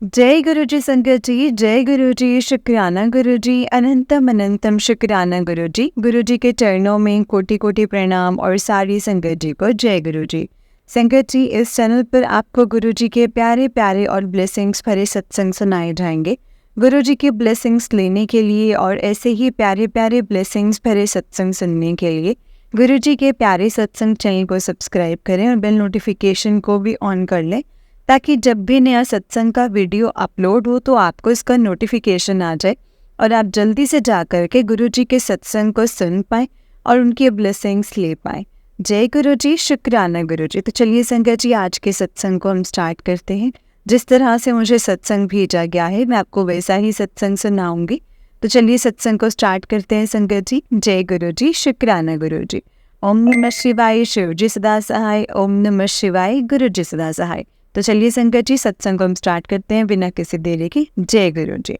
जय गुरु जी संगत जी, जय गुरु जी, शुक्राना गुरु जी, अनंतम अनंतम शुक्राना गुरु जी। गुरु जी के चरणों में कोटि कोटि प्रणाम और सारी संगत जी को जय गुरु जी। संगत जी, इस चैनल पर आपको गुरु जी के प्यारे प्यारे और ब्लेसिंग्स भरे सत्संग सुनाए जाएंगे। गुरु जी के ब्लेसिंग्स लेने के लिए और ऐसे ही प्यारे प्यारे ब्लेसिंग्स भरे सत्संग सुनने के लिए गुरु जी के प्यारे सत्संग चैनल को सब्सक्राइब करें और बेल नोटिफिकेशन को भी ऑन कर लें, ताकि जब भी नया सत्संग का वीडियो अपलोड हो तो आपको इसका नोटिफिकेशन आ जाए और आप जल्दी से जा कर के गुरु जी के सत्संग को सुन पाएँ और उनके ब्लेसिंग्स ले पाएँ। जय गुरु जी, शुक्राना गुरु जी। तो चलिए संगत जी, आज के सत्संग को हम स्टार्ट करते हैं। जिस तरह से मुझे सत्संग भेजा गया है मैं आपको वैसा ही सत्संग सुनाऊंगी। तो चलिए सत्संग को स्टार्ट करते हैं संगत जी। जय गुरु जी, शुक्राना गुरु जी। ओम नमः शिवाय, शिव जी सदा सहाय। ओम नमः शिवाय, गुरु जी सदा सहाय। तो चलिए संगत जी, सत्संग को हम स्टार्ट करते हैं बिना किसी देरी के। जय गुरु जी।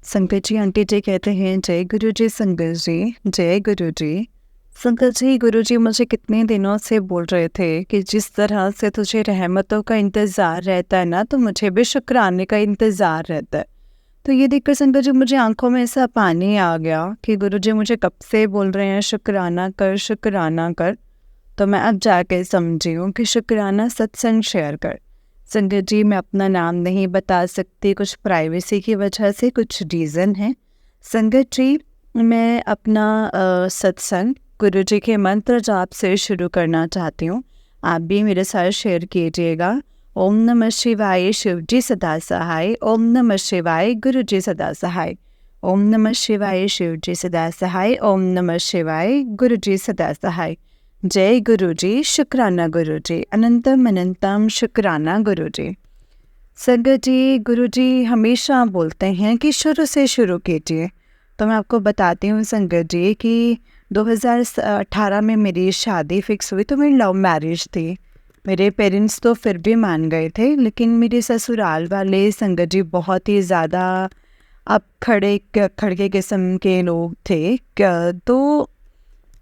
संगत जी, आंटी जी कहते हैं जय गुरु जी। संगत जी, जय गुरु जी। संगत जी, गुरु जी मुझे कितने दिनों से बोल रहे थे कि जिस तरह से तुझे रहमतों का इंतज़ार रहता है ना, तो मुझे भी शुक्राने का इंतज़ार रहता है। तो ये देखकर संगत जी मुझे आंखों में ऐसा पानी आ गया कि गुरु जी मुझे कब से बोल रहे हैं शुक्राना कर, शुक्राना कर। तो मैं अब जाके समझी हूँ कि शुक्राना सत्संग शेयर कर। संगत जी, मैं अपना नाम नहीं बता सकती, कुछ प्राइवेसी की वजह से, कुछ रीज़न है। संगत जी, मैं अपना सत्संग गुरु जी के मंत्र जाप से शुरू करना चाहती हूँ। आप भी मेरे साथ शेयर कीजिएगा। ओम नमः शिवाय, शिव जी सदा सहाय। ओम नमः शिवाय, गुरु जी सदा सहाय। ओम नमः शिवाय, शिव जी सदा सहाय। ओम नमः शिवाय, गुरु जी सदा सहाय। जय गुरु जी, शुक्राना गुरु जी, अनंतम अनंतम शुक्राना गुरु जी। संगत जी, गुरु जी हमेशा बोलते हैं कि शुरू से शुरू कीजिए। तो मैं आपको बताती हूँ संगत जी कि 2018 में मेरी शादी फिक्स हुई। तो मेरी लव मैरिज थी। मेरे पेरेंट्स तो फिर भी मान गए थे, लेकिन मेरे ससुराल वाले संगत जी बहुत ही ज़्यादा अब खड़के किस्म के लोग थे। तो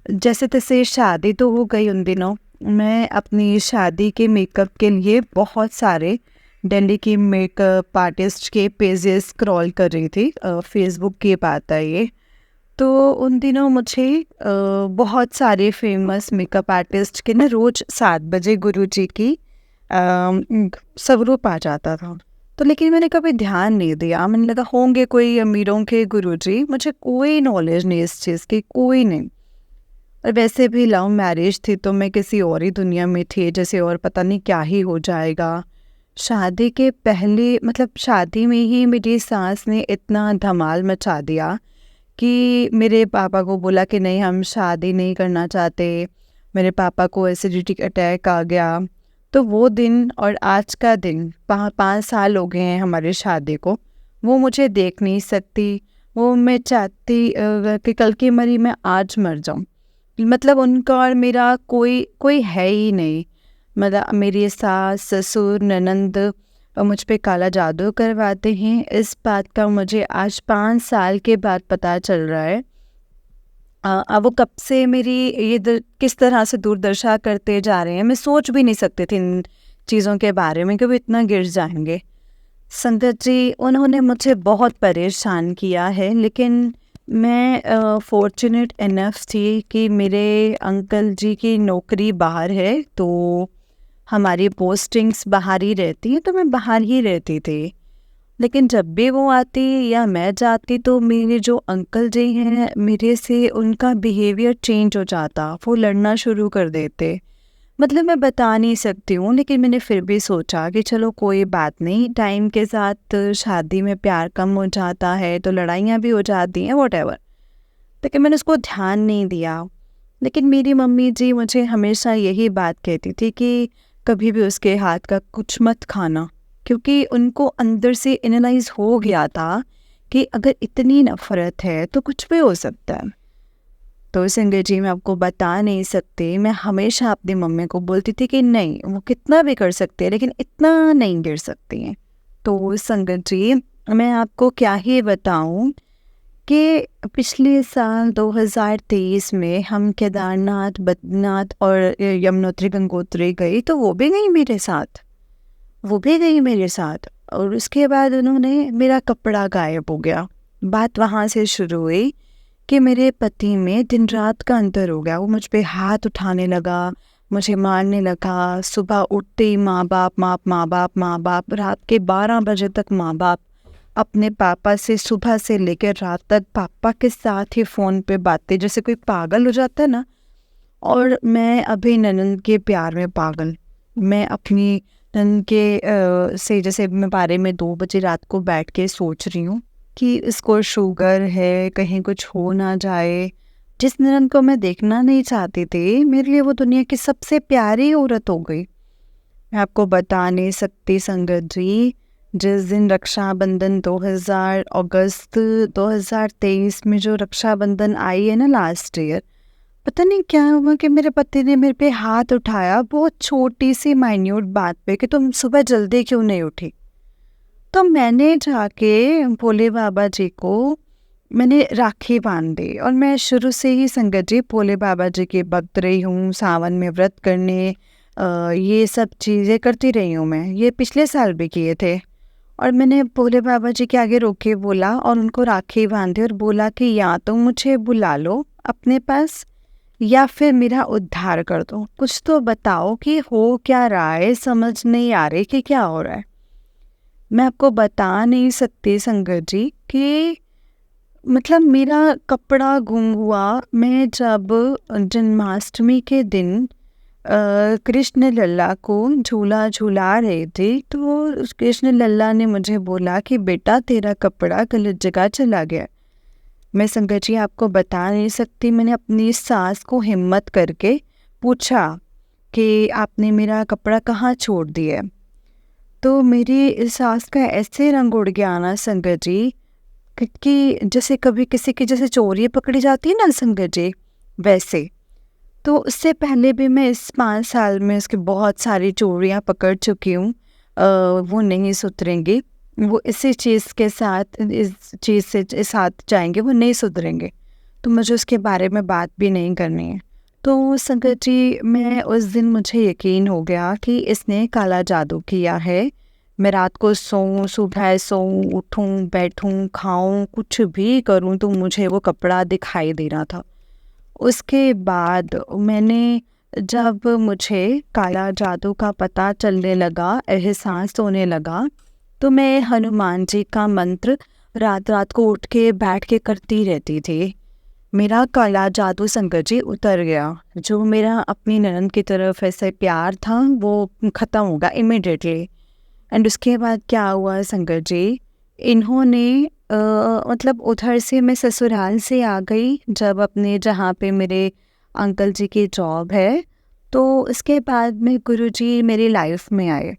जैसे तैसे शादी तो हो गई। उन दिनों मैं अपनी शादी के मेकअप के लिए बहुत सारे दिल्ली की मेकअप आर्टिस्ट के पेजेस स्क्रॉल कर रही थी। फेसबुक की बात है ये। तो उन दिनों मुझे बहुत सारे फेमस मेकअप आर्टिस्ट के ना रोज़ 7 बजे गुरु जी की स्वरूप आ जाता था। तो लेकिन मैंने कभी ध्यान नहीं दिया। मैंने लगा होंगे कोई अमीरों के गुरु जी, मुझे कोई नॉलेज नहीं इस चीज़ की, कोई नहीं। और वैसे भी लव मैरिज थी तो मैं किसी और ही दुनिया में थी, जैसे और पता नहीं क्या ही हो जाएगा। शादी के पहले मतलब शादी में ही मेरी सास ने इतना धमाल मचा दिया कि मेरे पापा को बोला कि नहीं, हम शादी नहीं करना चाहते। मेरे पापा को एसिडिटी अटैक आ गया। तो वो दिन और आज का दिन 5 साल हो गए हैं हमारी शादी को, वो मुझे देख नहीं सकती। वो मैं चाहती कि कल की मरी मैं आज मर जाऊँ। मतलब उनका और मेरा कोई है ही नहीं। मतलब मेरी सास, ससुर, ननंद मुझ पे काला जादू करवाते हैं। इस बात का मुझे आज 5 साल के बाद पता चल रहा है। अब वो कब से मेरी ये किस तरह से दूरदर्शा करते जा रहे हैं, मैं सोच भी नहीं सकती थी इन चीज़ों के बारे में कि वो इतना गिर जाएंगे। संगत जी, उन्होंने मुझे बहुत परेशान किया है, लेकिन मैं फॉर्चुनेट इनफ थी कि मेरे अंकल जी की नौकरी बाहर है, तो हमारी पोस्टिंग्स बाहर ही रहती हैं, तो मैं बाहर ही रहती थी। लेकिन जब भी वो आती या मैं जाती तो मेरे जो अंकल जी हैं, मेरे से उनका बिहेवियर चेंज हो जाता। वो लड़ना शुरू कर देते। मतलब मैं बता नहीं सकती हूँ, लेकिन मैंने फिर भी सोचा कि चलो कोई बात नहीं, टाइम के साथ शादी में प्यार कम हो जाता है तो लड़ाइयाँ भी हो जाती हैं, व्हाटएवर। लेकिन मैंने उसको ध्यान नहीं दिया। लेकिन मेरी मम्मी जी मुझे हमेशा यही बात कहती थी कि कभी भी उसके हाथ का कुछ मत खाना, क्योंकि उनको अंदर से एनालाइज हो गया था कि अगर इतनी नफरत है तो कुछ भी हो सकता है। तो संगत जी, मैं आपको बता नहीं सकती, मैं हमेशा अपनी मम्मी को बोलती थी कि नहीं, वो कितना भी कर सकते हैं लेकिन इतना नहीं गिर सकती हैं। तो संगत जी, मैं आपको क्या ही बताऊं कि पिछले साल 2023 में हम केदारनाथ, बद्रीनाथ और यमुनोत्री, गंगोत्री गई। तो वो भी गई मेरे साथ। और उसके बाद उन्होंने मेरा कपड़ा गायब हो गया। बात वहाँ से शुरू हुई कि मेरे पति में दिन रात का अंतर हो गया। वो मुझ पे हाथ उठाने लगा, मुझे मारने लगा। सुबह उठते ही माँ बाप, माँ बाप, माँ बाप, रात के 12 बजे तक माँ बाप अपने पापा से, सुबह से लेकर रात तक पापा के साथ ही फ़ोन पे बातें, जैसे कोई पागल हो जाता है ना। और मैं अभी ननंद के प्यार में पागल। मैं अपनी ननंद के से जैसे मैं बारे में 2 बजे रात को बैठ के सोच रही हूँ कि इसको शुगर है, कहीं कुछ हो ना जाए। जिस ननंद को मैं देखना नहीं चाहती थी, मेरे लिए वो दुनिया की सबसे प्यारी औरत हो गई। मैं आपको बता नहीं सकती संगत जी, जिस दिन रक्षाबंधन 2000 अगस्त 2023 में जो रक्षाबंधन आई है ना लास्ट ईयर, पता नहीं क्या हुआ कि मेरे पति ने मेरे पे हाथ उठाया बहुत छोटी सी माइन्यूट बात पे कि तुम सुबह जल्दी क्यों नहीं उठी। तो मैंने जाके भोले बाबा जी को मैंने राखी बांध दी। और मैं शुरू से ही संगत जी भोले बाबा जी की भक्त रही हूँ। सावन में व्रत करने ये सब चीज़ें करती रही हूँ मैं। ये पिछले साल भी किए थे। और मैंने भोले बाबा जी के आगे रोक के बोला और उनको राखी बांधी और बोला कि या तो मुझे बुला लो अपने पास या फिर मेरा उद्धार कर दो। कुछ तो बताओ कि हो क्या रहा है, समझ नहीं आ रही कि क्या हो रहा है। मैं आपको बता नहीं सकती संगत जी कि मतलब मेरा कपड़ा गुम हुआ। मैं जब जन्माष्टमी के दिन कृष्ण लल्ला को झूला झूला रहे थे, तो उस कृष्ण लल्ला ने मुझे बोला कि बेटा तेरा कपड़ा गलत जगह चला गया। मैं संगत जी आपको बता नहीं सकती, मैंने अपनी सास को हिम्मत करके पूछा कि आपने मेरा कपड़ा कहाँ छोड़ दिया। तो मेरी सास का ऐसे रंग उड़ गया ना संगत जी कि जैसे कभी किसी की जैसे चोरी पकड़ी जाती है ना संगत जी, वैसे। तो उससे पहले भी मैं इस 5 साल में उसकी बहुत सारी चोरियाँ पकड़ चुकी हूँ। वो नहीं सुधरेंगी, वो इसी चीज़ के साथ, इस चीज़ से साथ जाएंगे, वो नहीं सुधरेंगे। तो मुझे उसके बारे में बात भी नहीं करनी है। तो संगत जी मैं उस दिन मुझे यकीन हो गया कि इसने काला जादू किया है। मैं रात को सोऊं, सुबह सोऊं, उठूं, बैठूं, खाऊं, कुछ भी करूं तो मुझे वो कपड़ा दिखाई दे रहा था। उसके बाद मैंने जब मुझे काला जादू का पता चलने लगा, एहसास होने लगा, तो मैं हनुमान जी का मंत्र रात रात को उठ के बैठ के करती रहती थी। मेरा काला जादू संगत जी उतर गया। जो मेरा अपनी ननद की तरफ ऐसे प्यार था वो ख़त्म हो गया इमिडिएटली। एंड उसके बाद क्या हुआ संगत जी, इन्होंने मतलब उधर से मैं ससुराल से आ गई जब अपने जहाँ पे मेरे अंकल जी की जॉब है। तो उसके बाद में गुरुजी मेरी लाइफ में आए।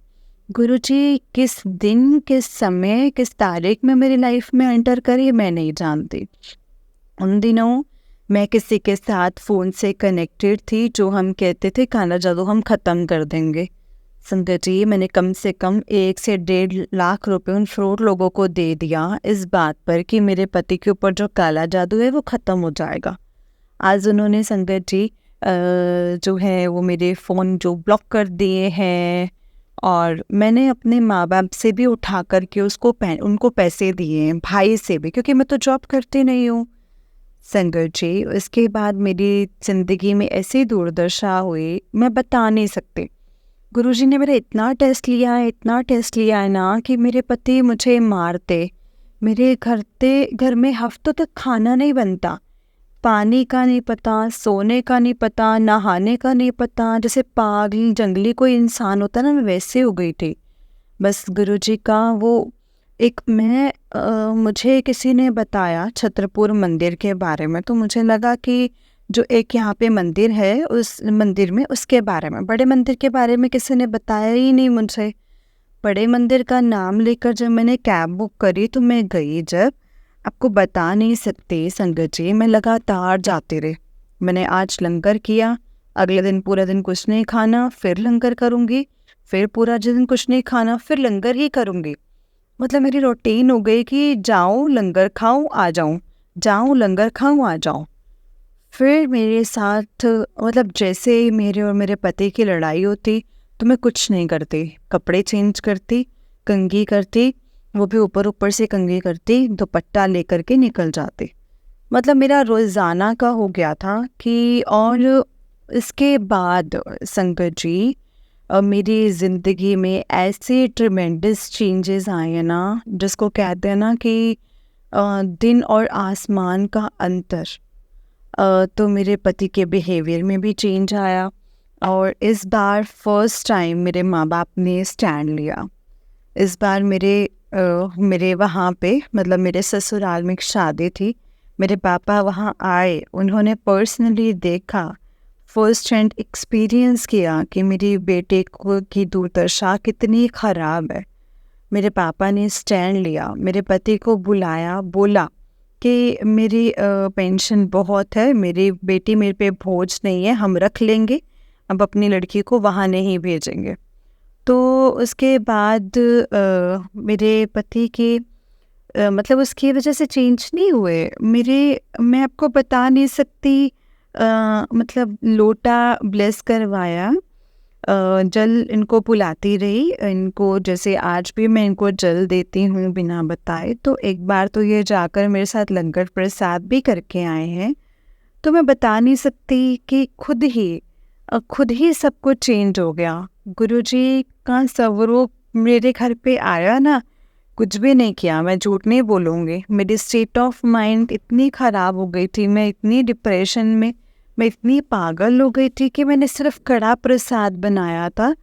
गुरुजी किस दिन, किस समय, किस तारीख में मेरी लाइफ में एंटर करे मैं नहीं जानती। उन दिनों मैं किसी के साथ फ़ोन से कनेक्टेड थी, जो हम कहते थे काला जादू हम ख़त्म कर देंगे। संगत जी मैंने कम से कम 1 से 1.5 लाख रुपए उन फ्रॉड लोगों को दे दिया इस बात पर कि मेरे पति के ऊपर जो काला जादू है वो ख़त्म हो जाएगा। आज उन्होंने संगत जी जो है वो मेरे फ़ोन जो ब्लॉक कर दिए हैं। और मैंने अपने माँ बाप से भी उठा करके उनको पैसे दिए हैं, भाई से भी, क्योंकि मैं तो जॉब करती नहीं हूँ संगत जी। उसके बाद मेरी ज़िंदगी में ऐसी दुर्दशा हुई मैं बता नहीं सकती। गुरुजी ने मेरा इतना टेस्ट लिया है ना कि मेरे पति मुझे मारते। मेरे घर में हफ्तों तक खाना नहीं बनता, पानी का नहीं पता, सोने का नहीं पता, नहाने का नहीं पता। जैसे पागल जंगली कोई इंसान होता ना, मैं वैसे हो गई थी। बस गुरुजी का वो एक मुझे किसी ने बताया छतरपुर मंदिर के बारे में, तो मुझे लगा कि जो एक यहाँ पे मंदिर है उस मंदिर में, उसके बारे में, बड़े मंदिर के बारे में किसी ने बताया ही नहीं मुझे। बड़े मंदिर का नाम लेकर जब मैंने कैब बुक करी तो मैं गई। जब आपको बता नहीं सकती संगत जी, मैं लगातार जाती रही। मैंने आज लंगर किया, अगले दिन पूरा दिन कुछ नहीं खाना, फिर लंगर करूँगी, फिर पूरा दिन कुछ नहीं खाना, फिर लंगर ही करूँगी। मतलब मेरी रूटीन हो गई कि जाऊँ लंगर खाऊँ आ जाऊँ, जाऊँ लंगर खाऊँ आ जाऊँ। फिर मेरे साथ मतलब जैसे मेरे और मेरे पति की लड़ाई होती तो मैं कुछ नहीं करती, कपड़े चेंज करती, कंघी करती, वो भी ऊपर ऊपर से कंघी करती, दुपट्टा लेकर के निकल जाती। मतलब मेरा रोज़ाना का हो गया था कि और इसके बाद संगत जी मेरी ज़िंदगी में ऐसे ट्रिमेंडस चेंजेस आए हैं ना, जिसको कहते हैं ना कि दिन और आसमान का अंतर। तो मेरे पति के बिहेवियर में भी चेंज आया और इस बार फर्स्ट टाइम मेरे माँ बाप ने स्टैंड लिया। इस बार मेरे वहाँ पे मतलब मेरे ससुराल में एक शादी थी, मेरे पापा वहाँ आए, उन्होंने पर्सनली देखा, फर्स्ट हैंड एक्सपीरियंस किया कि मेरी बेटे को की दुर्दशा कितनी ख़राब है। मेरे पापा ने स्टैंड लिया, मेरे पति को बुलाया, बोला कि मेरी पेंशन बहुत है, मेरी बेटी मेरे पे बोझ नहीं है, हम रख लेंगे, अब अपनी लड़की को वहाँ नहीं भेजेंगे। तो उसके बाद मेरे पति के मतलब उसकी वजह से चेंज नहीं हुए मैं आपको बता नहीं सकती। मतलब लोटा ब्लेस करवाया, जल इनको बुलाती रही, इनको जैसे आज भी मैं इनको जल देती हूँ बिना बताए। तो एक बार तो ये जाकर मेरे साथ लंगर प्रसाद भी करके आए हैं। तो मैं बता नहीं सकती कि खुद ही सब कुछ चेंज हो गया। गुरुजी का स्वरूप मेरे घर पे आया ना, कुछ भी नहीं किया, मैं झूठ नहीं बोलूँगी। मेरी स्टेट ऑफ माइंड इतनी ख़राब हो गई थी, मैं इतनी डिप्रेशन में, मैं इतनी पागल हो गई थी कि मैंने सिर्फ कड़ा प्रसाद बनाया था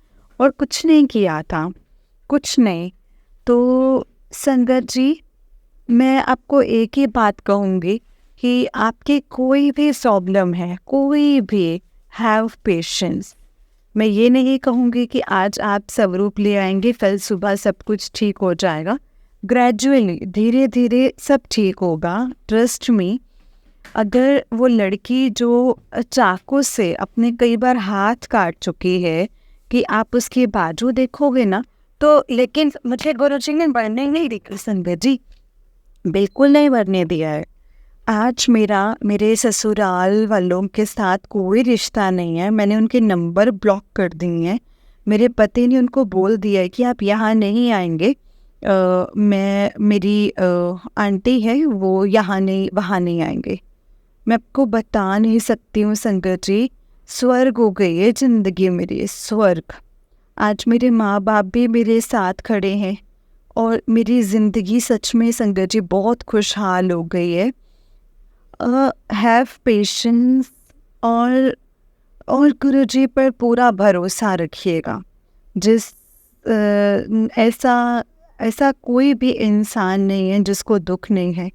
और कुछ नहीं किया था, कुछ नहीं। तो संगत जी, मैं आपको एक ही बात कहूँगी कि आपकी कोई भी प्रॉब्लम है, कोई भी, हैव पेशेंस। मैं ये नहीं कहूँगी कि आज आप स्वरूप ले आएंगे, कल सुबह सब कुछ ठीक हो जाएगा। ग्रेजुअली, धीरे धीरे सब ठीक होगा, ट्रस्ट मी। अगर वो लड़की जो चाकू से अपने कई बार हाथ काट चुकी है कि आप उसके बाजू देखोगे ना, तो लेकिन मुझे गुरुजी ने बढ़ने नहीं दी संगत जी, बिल्कुल नहीं बढ़ने दिया है। आज मेरे ससुराल वालों के साथ कोई रिश्ता नहीं है, मैंने उनके नंबर ब्लॉक कर दिए हैं। मेरे पति ने उनको बोल दिया है कि आप यहाँ नहीं आएंगे। मेरी आंटी है, वो यहाँ नहीं, वहाँ नहीं आएंगे। मैं आपको बता नहीं सकती हूँ संगत जी, स्वर्ग हो गई है ज़िंदगी मेरी, स्वर्ग। आज मेरे माँ बाप भी मेरे साथ खड़े हैं और मेरी ज़िंदगी सच में संगत जी बहुत खुशहाल हो गई है। हैव पेशेंस और गुरुजी पर पूरा भरोसा रखिएगा। ऐसा कोई भी इंसान नहीं है जिसको दुख नहीं है,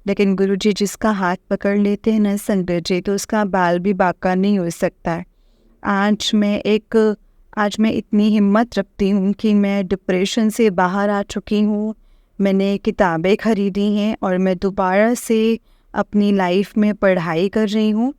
लेकिन गुरुजी जिसका हाथ पकड़ लेते हैं ना संगत जी, तो उसका बाल भी बांका नहीं हो सकता है। आज मैं इतनी हिम्मत रखती हूँ कि मैं डिप्रेशन से बाहर आ चुकी हूँ। मैंने किताबें खरीदी हैं और मैं दोबारा से अपनी लाइफ में पढ़ाई कर रही हूँ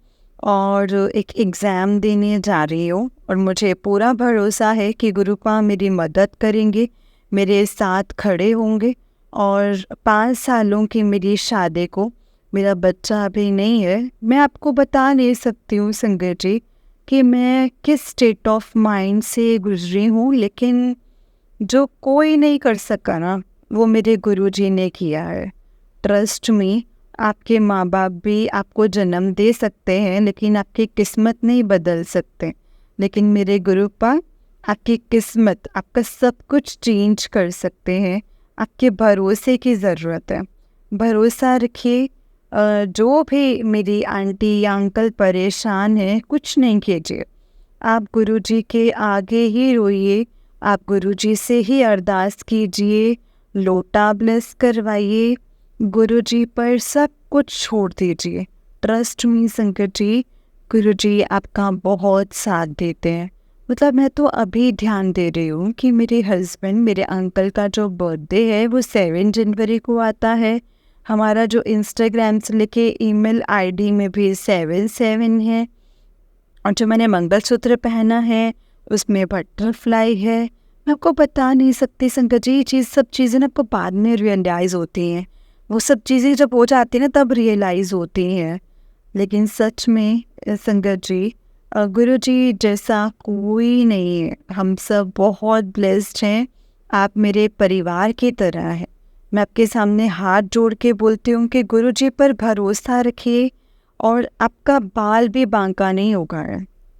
और एक एग्ज़ाम देने जा रही हूँ और मुझे पूरा भरोसा है कि गुरुपा मेरी मदद करेंगे, मेरे साथ खड़े होंगे। और 5 सालों की मेरी शादी को, मेरा बच्चा अभी नहीं है, मैं आपको बता नहीं सकती हूँ संगत जी कि मैं किस स्टेट ऑफ माइंड से गुजरी हूँ, लेकिन जो कोई नहीं कर सका ना, वो मेरे गुरुजी ने किया है। ट्रस्ट मी, आपके माँ बाप भी आपको जन्म दे सकते हैं, लेकिन आपकी किस्मत नहीं बदल सकते। लेकिन मेरे गुरुपा आपकी किस्मत, आपका सब कुछ चेंज कर सकते हैं। आपके भरोसे की ज़रूरत है, भरोसा रखिए। जो भी मेरी आंटी या अंकल परेशान हैं, कुछ नहीं कीजिए, आप गुरुजी के आगे ही रोइए, आप गुरुजी से ही अरदास कीजिए, लोटा ब्लेस करवाइए, गुरुजी पर सब कुछ छोड़ दीजिए। ट्रस्ट मी संकट जी, गुरुजी आपका बहुत साथ देते हैं। मतलब मैं तो अभी ध्यान दे रही हूँ कि मेरे हस्बैंड, मेरे अंकल का जो बर्थडे है वो 7 जनवरी को आता है। हमारा जो इंस्टाग्राम से लेके ईमेल आईडी में भी 7 है, और जो मैंने मंगलसूत्र पहना है उसमें बटरफ्लाई है। मैं आपको बता नहीं सकती संगत जी, ये सब चीज़ें ना आपको बाद में रियलाइज़ होती हैं। वो सब चीज़ें जब हो जाती हैं ना तब रियलाइज़ होती हैं। लेकिन सच में संगत जी, गुरुजी जैसा कोई नहीं है। हम सब बहुत ब्लेस्ड हैं आप मेरे परिवार की तरह हैं। मैं आपके सामने हाथ जोड़ के बोलती हूँ कि गुरुजी पर भरोसा रखिए और आपका बाल भी बांका नहीं होगा।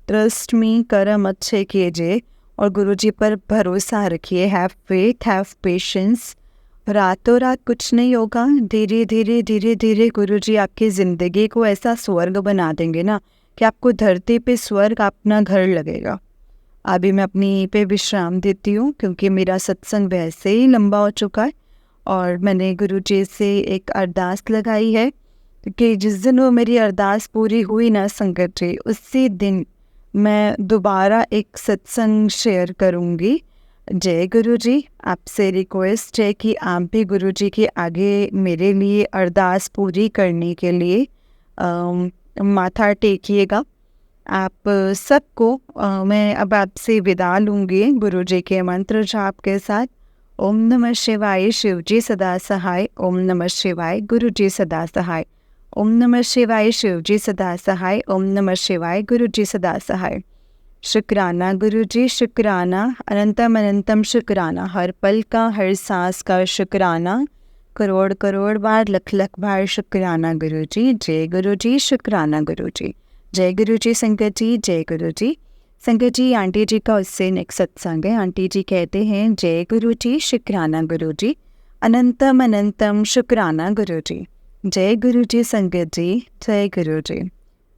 ट्रस्ट मी, कर्म अच्छे कीजिए और गुरुजी पर भरोसा रखिए। Have faith, have patience. रातों रात कुछ नहीं होगा। धीरे धीरे धीरे धीरे गुरुजी आपकी ज़िंदगी को ऐसा स्वर्ग बना देंगे ना कि आपको धरती पे स्वर्ग अपना घर लगेगा। अभी मैं अपनी यहीं पे विश्राम देती हूँ क्योंकि मेरा सत्संग वैसे ही लंबा हो चुका है और मैंने गुरुजी से एक अरदास लगाई है कि जिस दिन वो मेरी अरदास पूरी हुई ना संगत जी, उसी दिन मैं दोबारा एक सत्संग शेयर करूँगी। जय गुरुजी। आपसे रिक्वेस्ट है कि आप भी गुरुजी के आगे मेरे लिए अरदास पूरी करने के लिए माथा टेकिएगा। आप सबको मैं अब आपसे विदा लूँगी गुरुजी के मंत्र जाप के साथ। ओम नमः शिवाय, शिवजी सदा सहाय। ओम नमः शिवाय, गुरुजी सदा सहाय। ओम नमः शिवाय, शिवजी सदा सहाय। ओम नमः शिवाय, गुरुजी सदा सहाय। शुक्राना गुरुजी, शुक्राना, अनंतम अनंतम शुक्राना। हर पल का, हर सांस का शुक्राना। करोड़ करोड़ बार, लख लख बार शुक्राना गुरुजी। जय गुरुजी, शुक्राना गुरुजी। जय गुरुजी संगत जी, जय गुरुजी। संगत जी, आंटी जी का उससे नेक्स्ट सत्संग है। आंटी जी कहते हैं जय गुरुजी, शुक्राना गुरुजी, अनंतम अनंतम शुक्राना गुरुजी। जय गुरुजी संगत जी, जय गुरुजी।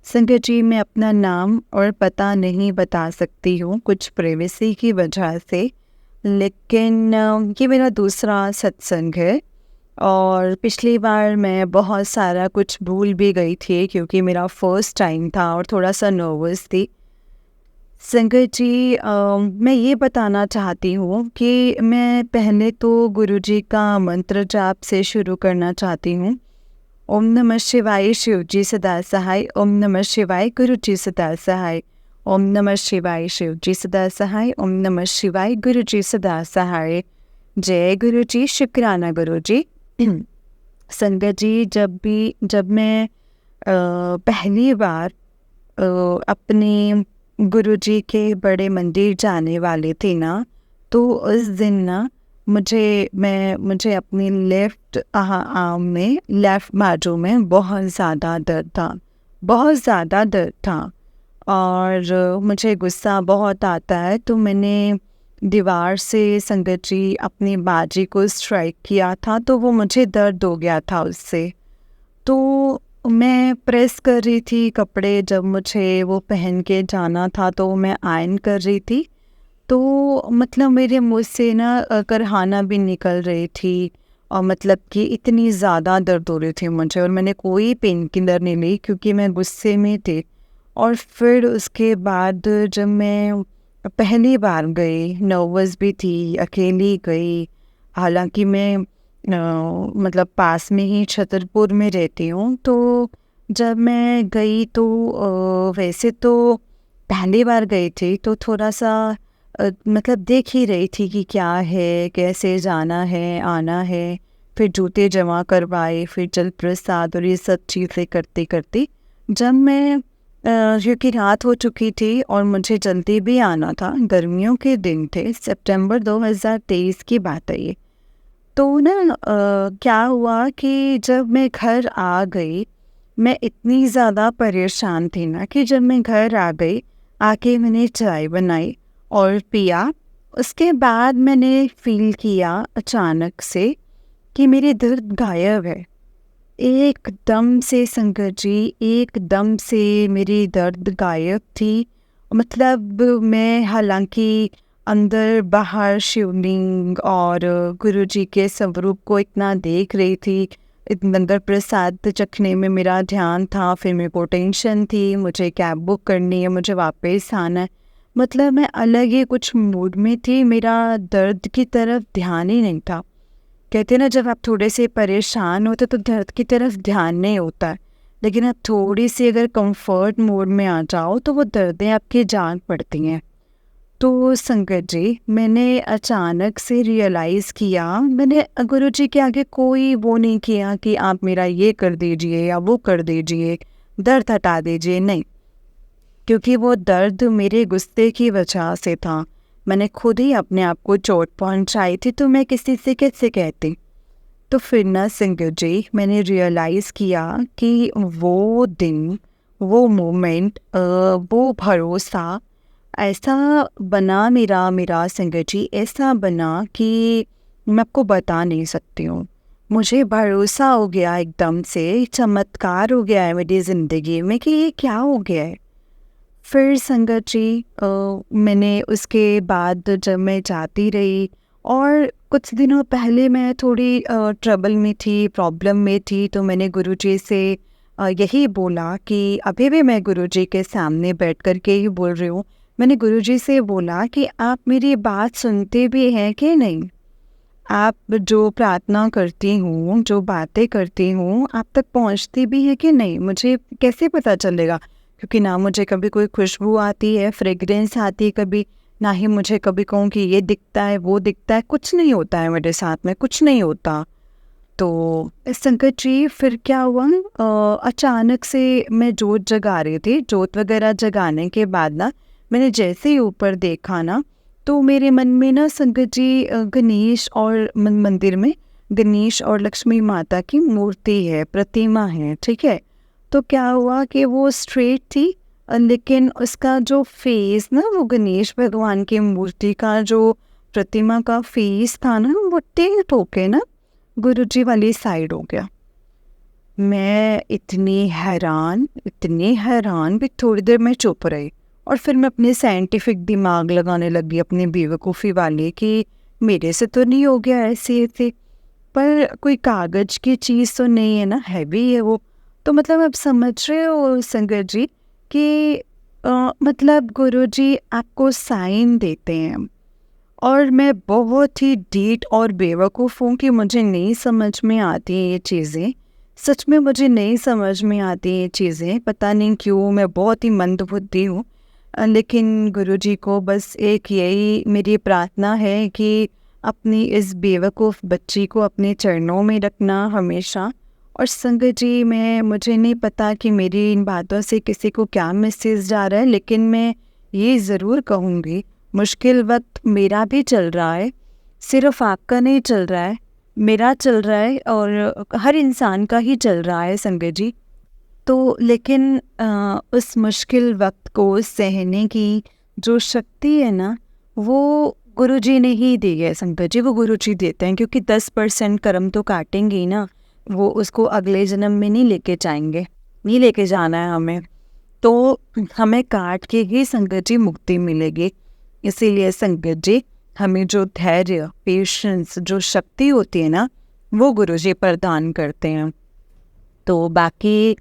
संगत जी, मैं अपना नाम और पता नहीं बता सकती हूँ कुछ प्राइवेसी की वजह से, लेकिन ये मेरा दूसरा सत्संग है और पिछली बार मैं बहुत सारा कुछ भूल भी गई थी क्योंकि मेरा फर्स्ट टाइम था और थोड़ा सा नर्वस थी। संगत जी, मैं ये बताना चाहती हूँ कि मैं पहले तो गुरुजी का मंत्र जाप से शुरू करना चाहती हूँ। ओम नमः शिवाय, शिवजी सदा सहाय। ओम नमः शिवाय, गुरुजी सदा सहाय। ओम नमः शिवाय, शिवजी सदा सहाय। ओम नमः शिवाय, गुरुजी सदा सहाय। जय गुरुजी, शुक्राना गुरुजी। संगत जी, जब मैं पहली बार अपने गुरुजी के बड़े मंदिर जाने वाले थे ना, तो उस दिन ना मुझे अपनी लेफ्ट आर्म में, लेफ्ट बाजू में बहुत ज़्यादा दर्द था, बहुत ज़्यादा दर्द था और मुझे गुस्सा बहुत आता है। तो मैंने दीवार से संगत जी अपनी बाजी को स्ट्राइक किया था, तो वो मुझे दर्द हो गया था उससे। तो मैं प्रेस कर रही थी कपड़े, जब मुझे वो पहन के जाना था तो मैं आयरन कर रही थी, तो मतलब मेरे मुँह से ना करहाना भी निकल रही थी और मतलब कि इतनी ज़्यादा दर्द हो रही थी मुझे और मैंने कोई पेन किलर नहीं ली क्योंकि मैं गुस्से में थी। और फिर उसके बाद जब मैं पहली बार गई, नर्वस भी थी, अकेली गई, हालांकि मैं मतलब पास में ही छतरपुर में रहती हूँ। तो जब मैं गई तो वैसे तो पहली बार गई थी तो थोड़ा सा मतलब देख ही रही थी कि क्या है, कैसे जाना है, आना है। फिर जूते जमा करवाए, फिर जल प्रसाद और ये सब चीज़ें करते करते जब मैं क्योंकि रात हो चुकी थी और मुझे जल्दी भी आना था, गर्मियों के दिन थे, सितंबर 2023 की बात है ये। तो ना क्या हुआ कि जब मैं घर आ गई, मैं इतनी ज़्यादा परेशान थी ना कि जब मैं घर आ गई, आके मैंने चाय बनाई और पिया। उसके बाद मैंने फ़ील किया अचानक से कि मेरी दर्द गायब है। एकदम से संगत जी, एकदम से मेरी दर्द गायब थी। मतलब मैं हालांकि अंदर बाहर शिवलिंग और गुरुजी के स्वरूप को इतना देख रही थी, अंदर प्रसाद चखने में मेरा ध्यान था, फिर मेरे को टेंशन थी, मुझे कैब बुक करनी है, मुझे वापस आना है। मतलब मैं अलग ही कुछ मूड में थी, मेरा दर्द की तरफ ध्यान ही नहीं था। कहते हैं ना, जब आप थोड़े से परेशान होते तो दर्द की तरफ ध्यान नहीं होता है, लेकिन आप थोड़ी सी अगर कंफर्ट मोड में आ जाओ तो वो दर्दें आपकी जान पड़ती हैं। तो संगत जी, मैंने अचानक से रियलाइज़ किया, मैंने गुरुजी के आगे कोई वो नहीं किया कि आप मेरा ये कर दीजिए या वो कर दीजिए, दर्द हटा दीजिए, नहीं। क्योंकि वो दर्द मेरे गुस्से की वजह से था, मैंने खुद ही अपने आप को चोट पहुंचाई थी, तो मैं किसी से कैसे कहती। तो फिर ना संगत जी, मैंने रियलाइज़ किया कि वो दिन, वो मोमेंट, वो भरोसा ऐसा बना, मेरा संगत जी ऐसा बना कि मैं आपको बता नहीं सकती हूँ। मुझे भरोसा हो गया एकदम से, चमत्कार हो गया है मेरी ज़िंदगी में कि ये क्या हो गया है। फिर संगत जी, मैंने उसके बाद जब मैं जाती रही, और कुछ दिनों पहले मैं थोड़ी ट्रबल में थी, प्रॉब्लम में थी, तो मैंने गुरुजी से यही बोला कि अभी भी मैं गुरुजी के सामने बैठ कर के ही बोल रही हूँ। मैंने गुरुजी से बोला कि आप मेरी बात सुनते भी हैं कि नहीं? आप जो प्रार्थना करती हूँ, जो बातें करती हूँ, आप तक पहुँचती भी है कि नहीं? मुझे कैसे पता चलेगा? क्योंकि ना मुझे कभी कोई खुशबू आती है, फ्रेग्रेंस आती है कभी, ना ही मुझे कभी कहूँ कि ये दिखता है, वो दिखता है, कुछ नहीं होता है मेरे साथ में, कुछ नहीं होता। तो संकट जी, फिर क्या हुआ, अचानक से मैं जोत जगा रही थी। जोत वगैरह जगाने के बाद ना, मैंने जैसे ही ऊपर देखा ना, तो मेरे मन में ना संकट जी, गणेश और मंदिर में गणेश और लक्ष्मी माता की मूर्ति है, प्रतिमा है, ठीक है। तो क्या हुआ कि वो स्ट्रेट थी, लेकिन उसका जो फेस ना, वो गणेश भगवान की मूर्ति का जो प्रतिमा का फेस था ना, वो टिल्ट होके ना गुरुजी वाली साइड हो गया। मैं इतनी हैरान भी, थोड़ी देर मैं चुप रही, और फिर मैं अपने साइंटिफिक दिमाग लगाने लगी, अपनी बेवकूफ़ी वाले, कि मेरे से तो नहीं हो गया ऐसे ऐसे, पर कोई कागज की चीज़ तो नहीं है ना, हैवी है वो। तो मतलब आप समझ रहे हो संगत जी कि मतलब गुरुजी आपको साइन देते हैं, और मैं बहुत ही ढीठ और बेवकूफ़ हूँ कि मुझे नहीं समझ में आती ये चीज़ें। सच में मुझे नहीं समझ में आती ये चीज़ें, पता नहीं क्यों, मैं बहुत ही मंदबुद्धि हूँ। लेकिन गुरुजी को बस एक यही मेरी प्रार्थना है कि अपनी इस बेवकूफ़ बच्ची को अपने चरणों में रखना हमेशा। और संगत जी, मुझे नहीं पता कि मेरी इन बातों से किसी को क्या मैसेज जा रहा है, लेकिन मैं ये ज़रूर कहूँगी, मुश्किल वक्त मेरा भी चल रहा है, सिर्फ आपका नहीं चल रहा है, मेरा चल रहा है, और हर इंसान का ही चल रहा है संगत जी। तो लेकिन उस मुश्किल वक्त को सहने की जो शक्ति है ना, वो गुरुजी ने ही दी है संगत जी, वो गुरुजी देते हैं, क्योंकि 10% कर्म तो काटेंगे ही ना, वो उसको अगले जन्म में नहीं लेके जाएंगे, नहीं लेके जाना है हमें, तो हमें काट के ही संगत जी मुक्ति मिलेगी। इसीलिए संगत जी, हमें जो धैर्य, पेशेंस, जो शक्ति होती है ना, वो गुरुजी प्रदान करते हैं। तो बाकी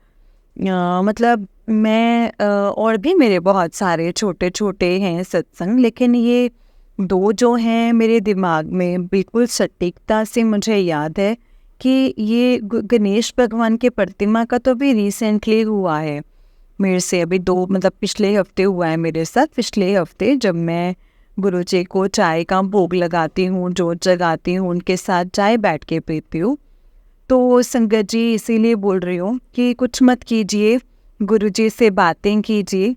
मतलब मैं और भी मेरे बहुत सारे छोटे छोटे हैं सत्संग, लेकिन ये 2 जो हैं मेरे दिमाग में बिल्कुल सटीकता से मुझे याद है कि ये गणेश भगवान के प्रतिमा का तो अभी रिसेंटली हुआ है मेरे से, अभी 2 मतलब पिछले हफ्ते हुआ है मेरे साथ। पिछले हफ्ते जब मैं गुरुजी को चाय का भोग लगाती हूँ, जोत जगाती हूँ, उनके साथ चाय बैठ के पीती हूँ। तो संगत जी, इसीलिए बोल रही हूँ कि कुछ मत कीजिए, गुरुजी से बातें कीजिए,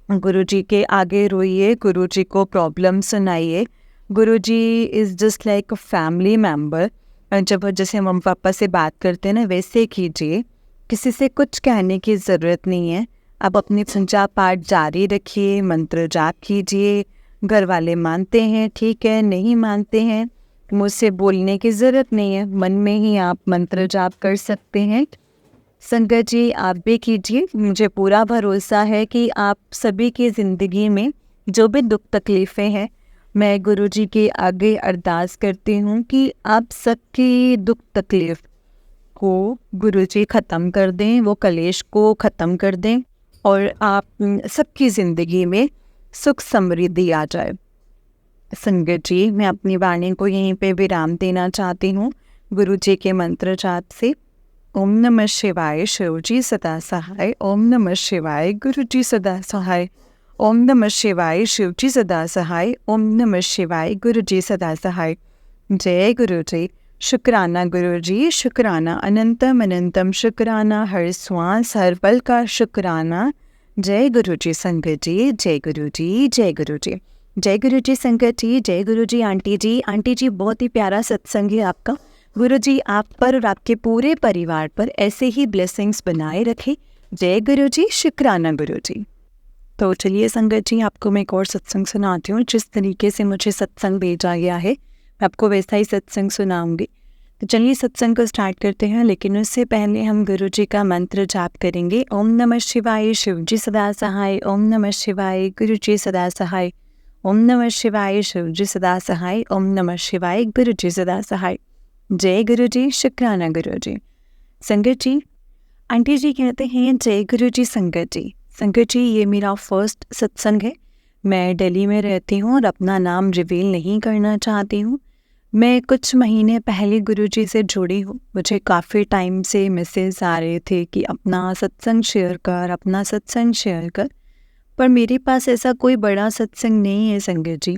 गुरुजी के आगे रोइए, गुरुजी को प्रॉब्लम सुनाइए। Guruji is just like a family member. जब जैसे मम्मी पापा से बात करते हैं ना, वैसे कीजिए, किसी से कुछ कहने की ज़रूरत नहीं है। आप अपनी पूजा पाठ जारी रखिए, मंत्र जाप कीजिए, घर वाले मानते हैं ठीक है, नहीं मानते हैं, मुझसे बोलने की ज़रूरत नहीं है, मन में ही आप मंत्र जाप कर सकते हैं। संगत जी, आप भी कीजिए, मुझे पूरा भरोसा है कि आप सभी की ज़िंदगी में जो भी दुख तकलीफ़ें हैं, मैं गुरुजी के आगे अरदास करती हूँ कि आप सबकी दुख तकलीफ़ को गुरुजी ख़त्म कर दें, वो कलेश को ख़त्म कर दें, और आप सबकी ज़िंदगी में सुख समृद्धि आ जाए। संगत जी, मैं अपनी वाणी को यहीं पे विराम देना चाहती हूँ गुरुजी के मंत्र जाप से। ओम नमः शिवाय, शिवजी सदा सहाय। ओम नमः शिवाय, गुरुजी सदा सहाय। ओम नमः शिवाय, शिवजी सदा सहाय। ओम नमः शिवाय, गुरुजी सदा सहाय। जय गुरुजी। शुक्राना गुरुजी, शुक्राना, अनंतम अनंतम शुक्राना, हर श्वास हर पल का शुक्राना। जय गुरुजी संगत जी, जय गुरुजी, जय गुरुजी। जय गुरु जी संगत जी, जय गुरु जी आंटी जी। आंटी जी बहुत ही प्यारा सत्संग है आपका। गुरु जी आप पर और आपके पूरे परिवार पर ऐसे ही ब्लेसिंग्स बनाए रखे। जय गुरु जी, शुक्राना गुरु जी। तो चलिए संगत जी, आपको मैं एक और सत्संग सुनाती हूँ। जिस तरीके से मुझे सत्संग भेजा गया है मैं आपको वैसा ही सत्संग सुनाऊंगी। तो चलिए सत्संग को स्टार्ट करते हैं, लेकिन उससे पहले हम गुरु जी का मंत्र जाप करेंगे। ओम नमः शिवाय, शिव जी सदा सहाय। ओम नमः शिवाय, गुरु जी सदा सहाय। ओम नमः शिवाय, शिव जी सदा सहाय। ओम नमः शिवाय, गुरु जी सदा सहाय। जय गुरु जी, शुक्राना गुरु जी। संगत जी, आंटी जी कहते हैं जय गुरु जी संगत जी। संगत जी ये मेरा फर्स्ट सत्संग है। मैं दिल्ली में रहती हूँ और अपना नाम रिवील नहीं करना चाहती हूँ। मैं कुछ महीने पहले गुरु जी से जुड़ी हूँ। मुझे काफ़ी टाइम से मैसेज आ रहे थे कि अपना सत्संग शेयर कर, अपना सत्संग शेयर कर, पर मेरे पास ऐसा कोई बड़ा सत्संग नहीं है संगत जी।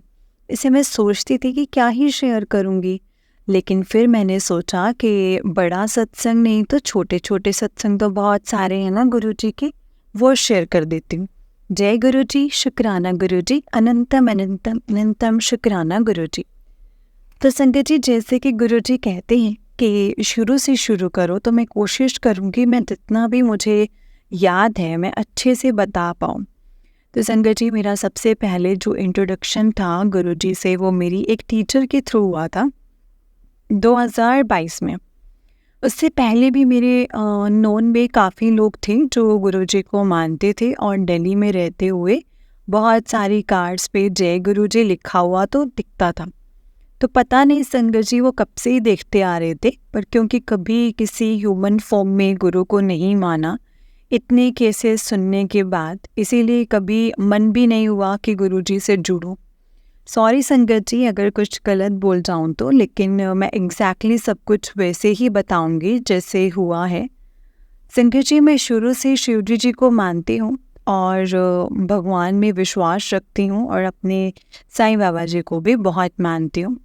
इसे मैं सोचती थी कि क्या ही शेयर करूँगी, लेकिन फिर मैंने सोचा कि बड़ा सत्संग नहीं तो छोटे छोटे सत्संग तो बहुत सारे हैं ना गुरु जी के, वो शेयर कर देती हूँ। जय गुरु जी, शुक्राना गुरु जी, अनंतम अनंतम अनंतम शुक्राना गुरु जी। तो संगत जी जैसे कि गुरु जी कहते हैं कि शुरू से शुरू करो, तो मैं कोशिश करूँगी मैं जितना भी मुझे याद है मैं अच्छे से बता पाऊँ। तो संगत जी मेरा सबसे पहले जो इंट्रोडक्शन था गुरुजी से वो मेरी एक टीचर के थ्रू हुआ था 2022 में। उससे पहले भी मेरे नोन में काफ़ी लोग थे जो गुरुजी को मानते थे और दिल्ली में रहते हुए बहुत सारी कार्ड्स पे जय गुरुजी लिखा हुआ तो दिखता था। तो पता नहीं संगत जी वो कब से ही देखते आ रहे थे, पर क्योंकि कभी किसी ह्यूमन फॉर्म में गुरु को नहीं माना इतने केसेस सुनने के बाद, इसीलिए कभी मन भी नहीं हुआ कि गुरुजी से जुड़ूं। सॉरी संगत जी अगर कुछ गलत बोल जाऊं तो, लेकिन मैं एग्जैक्टली सब कुछ वैसे ही बताऊंगी जैसे हुआ है। संगत जी मैं शुरू से शिवजी जी को मानती हूँ और भगवान में विश्वास रखती हूँ और अपने साईं बाबा जी को भी बहुत मानती हूँ।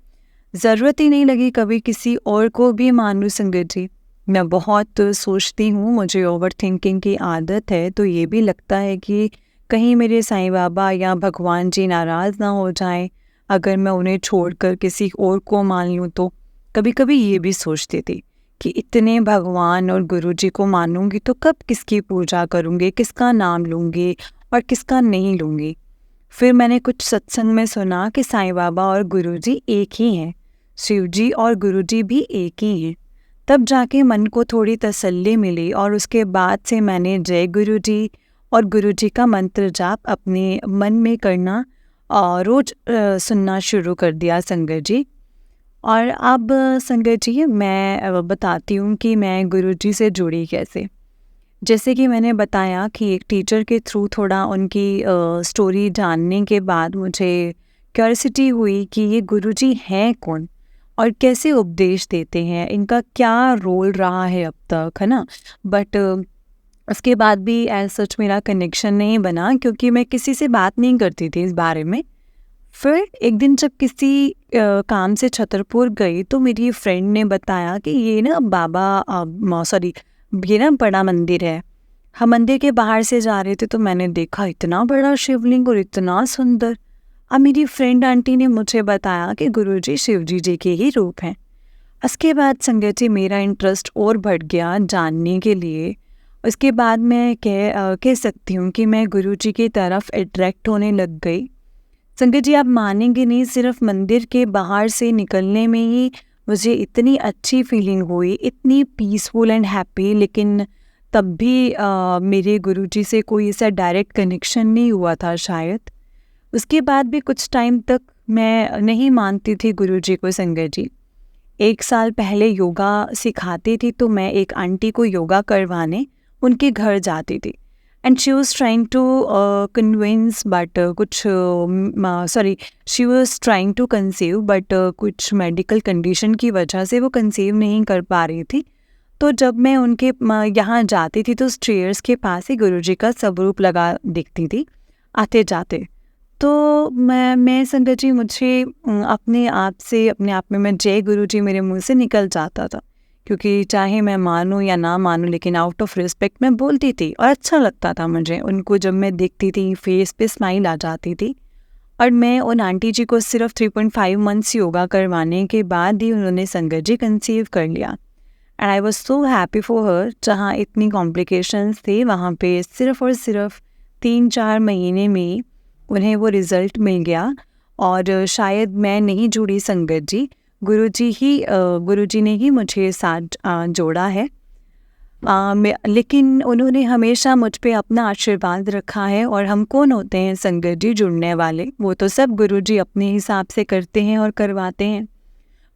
ज़रूरत ही नहीं लगी कभी किसी और को भी मानूं संगत जी। मैं बहुत सोचती हूँ, मुझे ओवर थिंकिंग की आदत है, तो ये भी लगता है कि कहीं मेरे साईं बाबा या भगवान जी नाराज़ ना हो जाएं अगर मैं उन्हें छोड़कर किसी और को मान लूँ तो। कभी कभी ये भी सोचती थी कि इतने भगवान और गुरु जी को मानूंगी तो कब किसकी पूजा करूँगी, किसका नाम लूँगी और किसका नहीं लूँगी। फिर मैंने कुछ सत्संग में सुना कि साईं बाबा और गुरुजी एक ही हैं, शिवजी और गुरुजी भी एक ही हैं। तब जाके मन को थोड़ी तसल्ली मिली और उसके बाद से मैंने जय गुरुजी और गुरुजी का मंत्र जाप अपने मन में करना और रोज सुनना शुरू कर दिया संगत जी। और अब संगत जी मैं बताती हूँ कि मैं गुरुजी से जुड़ी कैसे। जैसे कि मैंने बताया कि एक टीचर के थ्रू थोड़ा उनकी स्टोरी जानने के बाद मुझे क्यूरियोसिटी हुई कि ये गुरुजी हैं कौन और कैसे उपदेश देते हैं, इनका क्या रोल रहा है अब तक, है ना। बट उसके बाद भी एज सच मेरा कनेक्शन नहीं बना क्योंकि मैं किसी से बात नहीं करती थी इस बारे में। फिर एक दिन जब किसी काम से छतरपुर गई तो मेरी फ्रेंड ने बताया कि ये ना बाबा सॉरी ये ना बड़ा मंदिर है। हम मंदिर के बाहर से जा रहे थे तो मैंने देखा इतना बड़ा शिवलिंग और इतना सुंदर। अब मेरी फ्रेंड आंटी ने मुझे बताया कि गुरुजी शिवजी जी के ही रूप हैं। उसके बाद संगत जी मेरा इंटरेस्ट और बढ़ गया जानने के लिए। उसके बाद मैं कह सकती हूँ कि मैं गुरुजी की तरफ अट्रैक्ट होने लग गई। संगत जी आप मानेंगे नहीं, सिर्फ मंदिर के बाहर से निकलने में ही मुझे इतनी अच्छी फीलिंग हुई, इतनी पीसफुल एंड हैप्पी। लेकिन तब भी मेरे गुरुजी से कोई ऐसा डायरेक्ट कनेक्शन नहीं हुआ था शायद। उसके बाद भी कुछ टाइम तक मैं नहीं मानती थी गुरुजी को संगत जी। 1 साल पहले योगा सिखाती थी तो मैं एक आंटी को योगा करवाने उनके घर जाती थी and she was trying to convince but कुछ she was trying to conceive but कुछ मेडिकल कंडीशन की वजह से वो कंसीव नहीं कर पा रही थी। तो जब मैं उनके यहाँ जाती थी तो स्टेयर्स के पास ही गुरुजी का स्वरूप लगा दिखती थी आते जाते। तो मैं संगत जी मुझे अपने आप में मैं जय गुरुजी मेरे मुंह से निकल जाता था, क्योंकि चाहे मैं मानूं या ना मानूं लेकिन आउट ऑफ रिस्पेक्ट मैं बोलती थी और अच्छा लगता था मुझे। उनको जब मैं देखती थी फेस पे स्माइल आ जाती थी और मैं उन आंटी जी को सिर्फ 3.5 मंथ्स योगा करवाने के बाद ही उन्होंने संगत जी कंसीव कर लिया। And I was so happy for her. जहाँ इतनी कॉम्प्लिकेशंस थे वहाँ पे सिर्फ और सिर्फ 3-4 महीने में उन्हें वो रिज़ल्ट मिल गया। और शायद मैं नहीं जुड़ी संगत जी, गुरुजी ने ही मुझे साथ जोड़ा है। लेकिन उन्होंने हमेशा मुझ पे अपना आशीर्वाद रखा है। और हम कौन होते हैं संगत जी जुड़ने वाले, वो तो सब गुरुजी अपने हिसाब से करते हैं और करवाते हैं।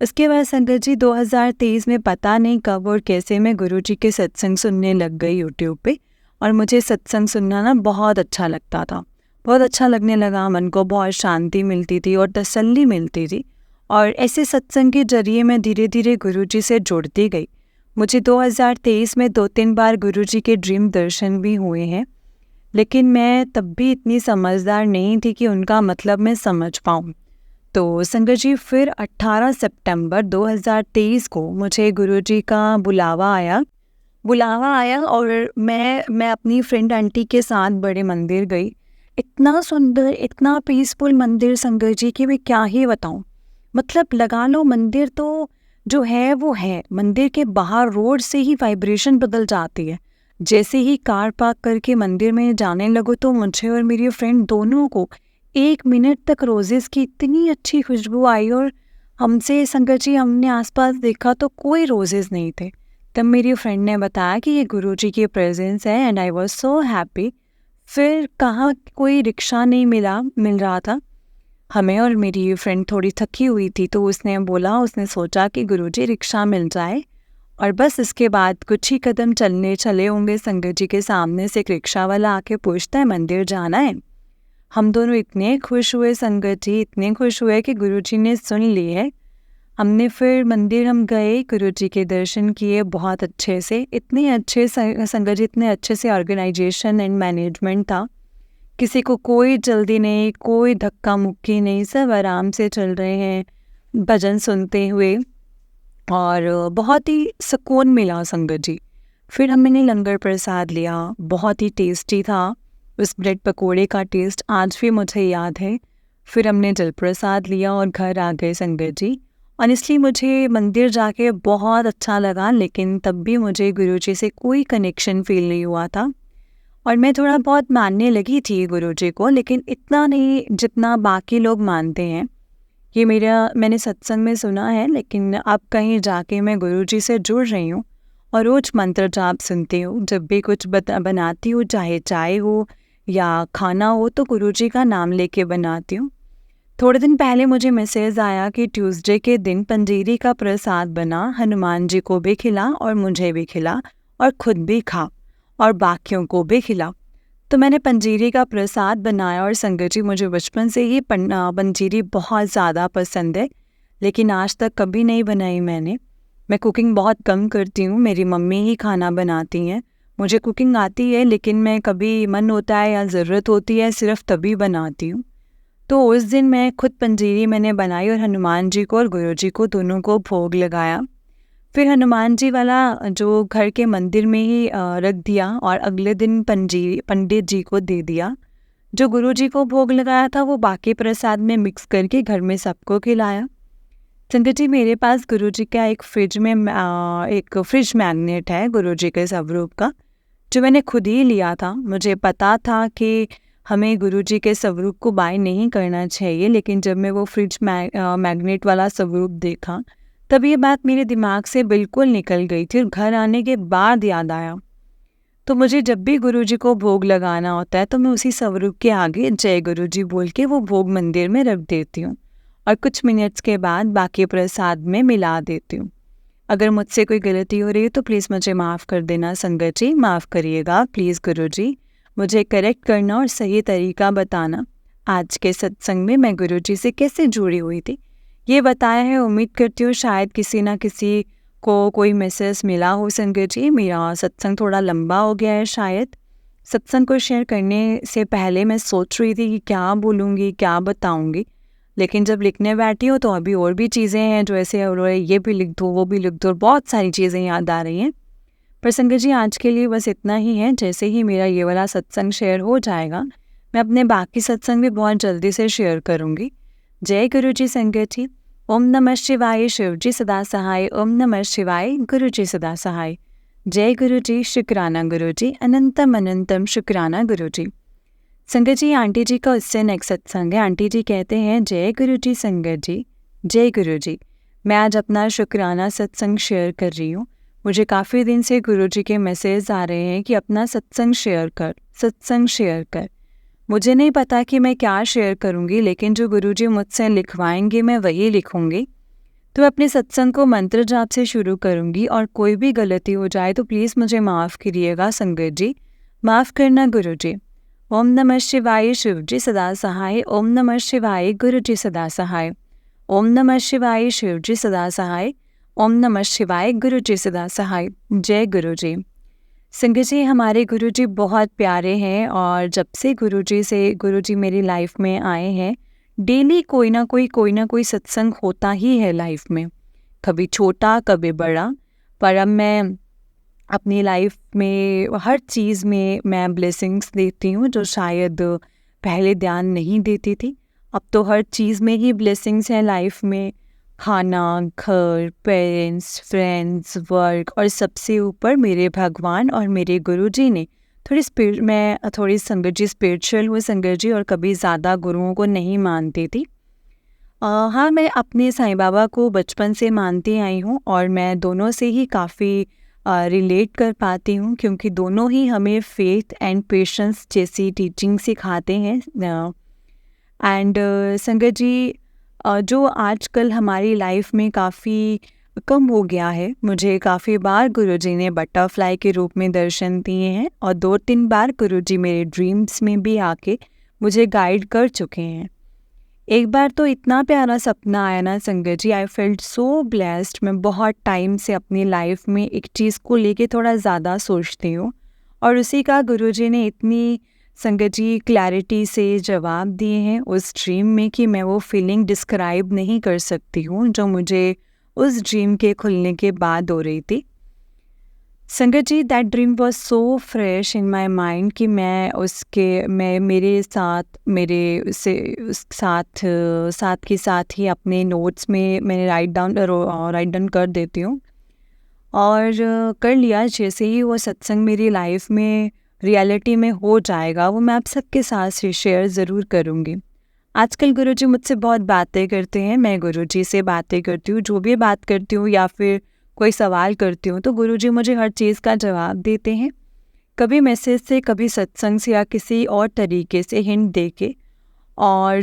उसके बाद संगत जी 2023 में पता नहीं कब और कैसे मैं गुरुजी के सत्संग सुनने लग गई यूट्यूब पे। और मुझे सत्संग सुनना ना बहुत अच्छा लगता था, बहुत अच्छा लगने लगा। मन को बहुत शांति मिलती थी और तसल्ली मिलती थी। और ऐसे सत्संग के जरिए मैं धीरे धीरे गुरुजी से जुड़ती गई। मुझे 2023 में 2-3 बार गुरुजी के ड्रीम दर्शन भी हुए हैं, लेकिन मैं तब भी इतनी समझदार नहीं थी कि उनका मतलब मैं समझ पाऊँ। तो संगत जी फिर 18 सितंबर 2023 को मुझे गुरुजी का बुलावा आया और मैं अपनी फ्रेंड आंटी के साथ बड़े मंदिर गई। इतना सुंदर, इतना पीसफुल मंदिर संगत जी कि मैं क्या ही बताऊँ। मतलब लगा लो मंदिर तो जो है वो है, मंदिर के बाहर रोड से ही वाइब्रेशन बदल जाती है। जैसे ही कार पार्क करके मंदिर में जाने लगो तो मुझे और मेरी फ्रेंड दोनों को 1 मिनट तक रोजेस की इतनी अच्छी खुशबू आई। और हमसे संगत जी हमने आसपास देखा तो कोई रोजेस नहीं थे। तब मेरी फ्रेंड ने बताया कि ये गुरुजी की प्रेजेंस है and I was so happy. फिर कहाँ कोई रिक्शा नहीं मिल रहा था हमें, और मेरी फ्रेंड थोड़ी थकी हुई थी तो उसने सोचा कि गुरुजी रिक्शा मिल जाए। और बस इसके बाद कुछ ही कदम चले होंगे, संगत जी के सामने से एक रिक्शा वाला आके पूछता है मंदिर जाना है। हम दोनों इतने खुश हुए संगत जी, इतने खुश हुए कि गुरुजी ने सुन ली है। हमने फिर मंदिर हम गए, गुरुजी के दर्शन किए बहुत अच्छे से। इतने अच्छे संगत जी, इतने अच्छे से ऑर्गेनाइजेशन एंड मैनेजमेंट था। किसी को कोई जल्दी नहीं, कोई धक्का मुक्की नहीं, सब आराम से चल रहे हैं भजन सुनते हुए। और बहुत ही सुकून मिला संगत जी। फिर हमने लंगर प्रसाद लिया, बहुत ही टेस्टी था। उस ब्रेड पकोड़े का टेस्ट आज भी मुझे याद है। फिर हमने जल प्रसाद लिया और घर आ गए संगत जी। ऑनेस्टली मुझे मंदिर जाके बहुत अच्छा लगा, लेकिन तब भी मुझे गुरुजी से कोई कनेक्शन फील नहीं हुआ था। और मैं थोड़ा बहुत मानने लगी थी गुरुजी को, लेकिन इतना नहीं जितना बाकी लोग मानते हैं। ये मैंने सत्संग में सुना है, लेकिन अब कहीं जाके मैं गुरुजी से जुड़ रही हूँ और रोज मंत्र जाप सुनती हूँ। जब भी कुछ बनाती हूँ, चाहे चाय हो या खाना हो, तो गुरुजी का नाम लेके बनाती हूँ। थोड़े दिन पहले मुझे मैसेज आया कि ट्यूसडे के दिन पंजीरी का प्रसाद बना, हनुमान जी को भी खिला और मुझे भी खिला और खुद भी खा और बाकियों को भी खिला। तो मैंने पंजीरी का प्रसाद बनाया। और संगत जी मुझे बचपन से ही पंजीरी बहुत ज़्यादा पसंद है, लेकिन आज तक कभी नहीं बनाई मैंने। मैं कुकिंग बहुत कम करती हूँ, मेरी मम्मी ही खाना बनाती हैं। मुझे कुकिंग आती है, लेकिन मैं कभी मन होता है या ज़रूरत होती है सिर्फ तभी बनाती हूँ। तो उस दिन मैं खुद पंजीरी मैंने बनाई और हनुमान जी को और गुरुजी को दोनों को भोग लगाया। फिर हनुमान जी वाला जो घर के मंदिर में ही रख दिया और अगले दिन पंजीरी पंडित जी को दे दिया। जो गुरुजी को भोग लगाया था वो बाकी प्रसाद में मिक्स करके घर में सबको खिलाया। संगत जी मेरे पास गुरुजी का एक फ्रिज मैग्नेट है गुरुजी के स्वरूप का, जो मैंने खुद ही लिया था। मुझे पता था कि हमें गुरुजी के स्वरूप को बाय नहीं करना चाहिए, लेकिन जब मैं वो फ्रिज मैग्नेट वाला स्वरूप देखा तब ये बात मेरे दिमाग से बिल्कुल निकल गई थी और घर आने के बाद याद आया। तो मुझे जब भी गुरुजी को भोग लगाना होता है तो मैं उसी स्वरूप के आगे जय गुरुजी बोल के वो भोग मंदिर में रख देती हूँ और कुछ मिनट्स के बाद बाकी प्रसाद में मिला देती हूँ। अगर मुझसे कोई गलती हो रही है तो प्लीज़ मुझे माफ़ कर देना संगत जी, माफ़ करिएगा प्लीज़ गुरुजी। मुझे करेक्ट करना और सही तरीका बताना। आज के सत्संग में मैं गुरुजी से कैसे जुड़ी हुई थी ये बताया है। उम्मीद करती हूँ शायद किसी ना किसी को कोई मैसेज मिला हो संगत जी। मेरा सत्संग थोड़ा लंबा हो गया है शायद। सत्संग को शेयर करने से पहले मैं सोच रही थी कि क्या बोलूँगी, क्या बताऊँगी, लेकिन जब लिखने बैठी हो तो अभी और भी चीज़ें हैं जो ऐसे हो रहा है, ये भी लिख दो, वो भी लिख दो, बहुत सारी चीज़ें याद आ रही हैं। पर संगत जी आज के लिए बस इतना ही है। जैसे ही मेरा ये वाला सत्संग शेयर हो जाएगा मैं अपने बाकी सत्संग भी बहुत जल्दी से शेयर करूँगी। जय गुरु जी संगत जी। ओम नमः शिवाय, शिव जी सदा सहाय। ओम नमः शिवाय, गुरु जी सदा सहाय। जय गुरु जी, शुक्राना गुरु जी, अनंतम अनंतम शुक्राना गुरु जी। संगत जी, आंटी जी का उससे नेक्स्ट सत्संग है। आंटी जी कहते हैं, जय गुरु जी संगत जी, जय गुरु जी। मैं आज अपना शुक्राना सत्संग शेयर कर रही हूँ। मुझे काफ़ी दिन से गुरु जी के मैसेज आ रहे हैं कि अपना सत्संग शेयर कर, सत्संग शेयर कर। मुझे नहीं पता कि मैं क्या शेयर करूँगी, लेकिन जो गुरु जी मुझसे लिखवाएंगे मैं वही लिखूँगी। तो अपने सत्संग को मंत्र जाप से शुरू करूँगी, और कोई भी गलती हो जाए तो प्लीज़ मुझे माफ़ करिएगा संगत जी, माफ़ करना गुरु जी। ओम नमः शिवाय, शिव जी सदा सहाय। ओम नमः शिवाय, गुरु जी सदा सहाय। ओम नमः शिवाय, शिव जी सदा सहाय। ओम नमः शिवाय, गुरु जी सदा सहाय। जय गुरु जी। संगत जी, हमारे गुरु जी बहुत प्यारे हैं, और जब से गुरु जी मेरी लाइफ में आए हैं, डेली कोई ना कोई सत्संग होता ही है लाइफ में, कभी छोटा कभी बड़ा। पर अब मैं अपनी लाइफ में हर चीज़ में मैं ब्लेसिंग्स देती हूँ, जो शायद पहले ध्यान नहीं देती थी। अब तो हर चीज़ में ही ब्लेसिंग्स हैं लाइफ में। खाना, घर, पेरेंट्स, फ्रेंड्स, वर्क, और सबसे ऊपर मेरे भगवान और मेरे गुरुजी ने मैं थोड़ी संगत जी स्पिरिचुअल हूँ संगत जी, और कभी ज़्यादा गुरुओं को नहीं मानती थी। हाँ, मैं अपने साईं बाबा को बचपन से मानती आई हूँ, और मैं दोनों से ही काफ़ी रिलेट कर पाती हूँ, क्योंकि दोनों ही हमें फेथ एंड पेशेंस जैसी टीचिंग सिखाते हैं। एंड संगत जी, जो आजकल हमारी लाइफ में काफ़ी कम हो गया है, मुझे काफ़ी बार गुरुजी ने बटरफ्लाई के रूप में दर्शन दिए हैं, और 2-3 बार गुरुजी मेरे ड्रीम्स में भी आके मुझे गाइड कर चुके हैं। एक बार तो इतना प्यारा सपना आया ना संगत जी, आई फेल्ट सो ब्लेस्ड। मैं बहुत टाइम से अपनी लाइफ में एक चीज़ को लेके थोड़ा ज़्यादा सोचती हूँ, और उसी का गुरुजी ने इतनी संगत जी क्लैरिटी से जवाब दिए हैं उस ड्रीम में कि मैं वो फीलिंग डिस्क्राइब नहीं कर सकती हूँ, जो मुझे उस ड्रीम के खुलने के बाद हो रही थी। Sangat ji, that dream was so fresh in my mind कि मैं मेरे साथ मेरे से उस साथ के साथ ही अपने नोट्स में मैंने राइट डाउन कर देती हूँ। और कर लिया। जैसे ही वो सत्संग मेरी लाइफ में रियलिटी में हो जाएगा, वो मैं आप सबके साथ शेयर ज़रूर करूँगी। आजकल गुरुजी मुझसे बहुत बातें करते हैं, मैं गुरुजी से बातें करती हूँ, जो भी बात करती हूँ या फिर कोई सवाल करती हूँ तो गुरुजी मुझे हर चीज़ का जवाब देते हैं, कभी मैसेज से, कभी सत्संग से, या किसी और तरीके से हिंट दे के। और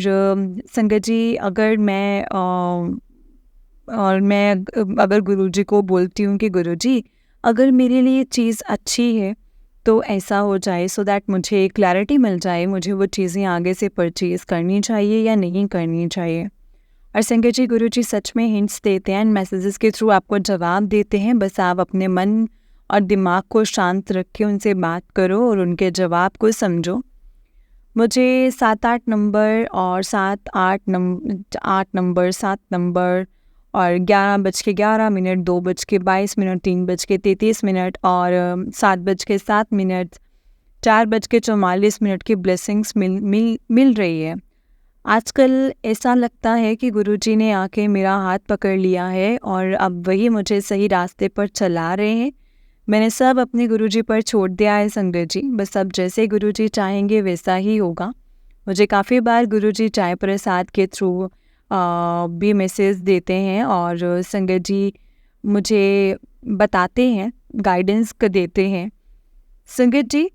संगत जी, अगर गुरुजी को बोलती हूँ कि गुरुजी, अगर मेरे लिए चीज़ अच्छी है तो ऐसा हो जाए, सो दैट मुझे क्लैरिटी मिल जाए, मुझे वो चीज़ें आगे से परचेज़ करनी चाहिए या नहीं करनी चाहिए। और संगत जी, गुरुजी सच में हिंट्स देते हैं, मैसेजेस के थ्रू आपको जवाब देते हैं। बस आप अपने मन और दिमाग को शांत रख के उनसे बात करो और उनके जवाब को समझो। मुझे 7-8 नंबर और 7 नंबर 7 नंबर और 11:11, 2:22, 3:33 और 7:07, 4:44 की ब्लेसिंग्स मिल रही है। आजकल ऐसा लगता है कि गुरुजी ने आके मेरा हाथ पकड़ लिया है, और अब वही मुझे सही रास्ते पर चला रहे हैं। मैंने सब अपने गुरुजी पर छोड़ दिया है संगत जी, बस अब जैसे गुरुजी चाहेंगे वैसा ही होगा। मुझे काफ़ी बार गुरुजी चाय प्रसाद के थ्रू भी मैसेज देते हैं, और संगत जी मुझे बताते हैं, गाइडेंस देते हैं संगत जी।